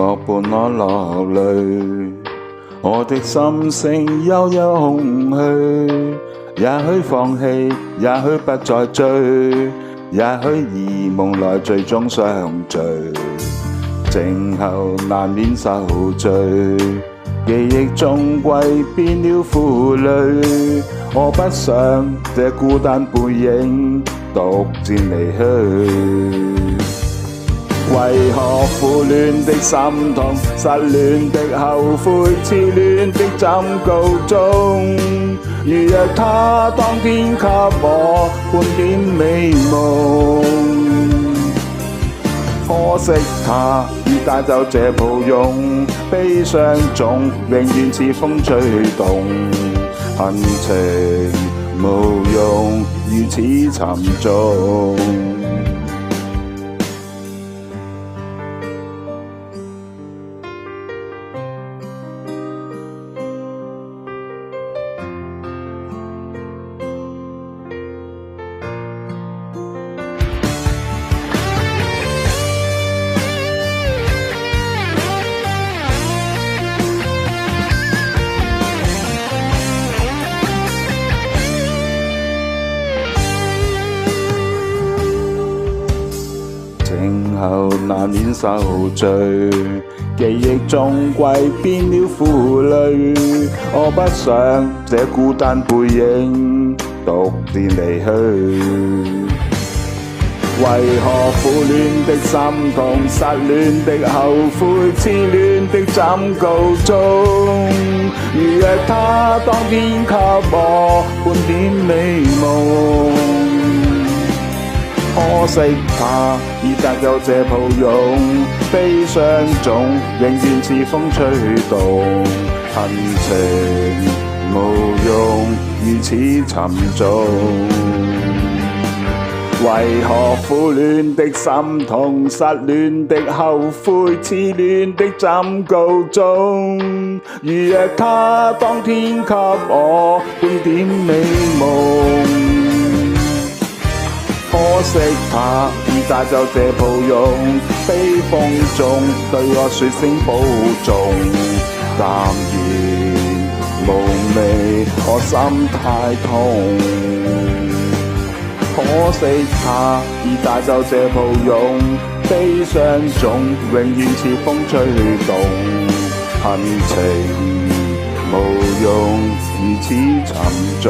莫伴我落淚。我的心聲悠悠空虛，也許放棄，也許不再追，也許以夢來最終相聚，靜候難免受罪，記憶終歸變了負累。我不想這孤單背影獨自離去。為何苦戀的心痛，失戀的後悔，痴戀的怎告終？如若他當天給我半點美夢，可惜他已帶走這抱擁，悲傷中永遠似風吹動，恨情無用，如此沉重。靜候難免受罪，記憶終歸變了負累。我不想這孤單背影獨自離去。為何苦戀的心痛，失戀的後悔，痴戀的怎告終？如若他當天給我半點美夢，可惜他已帶走這抱擁，悲傷中永遠似風吹動，恨情無用，如此沉重。為何苦戀的心痛，失戀的後悔，痴戀的怎告終？如若他當天給我半點美夢，可惜他已帶走這抱擁，悲風中對我說聲保重，淡然無味，我心太痛。可惜他已帶走這抱擁，悲傷中永遠似風吹動，恨情無用，如此沉重。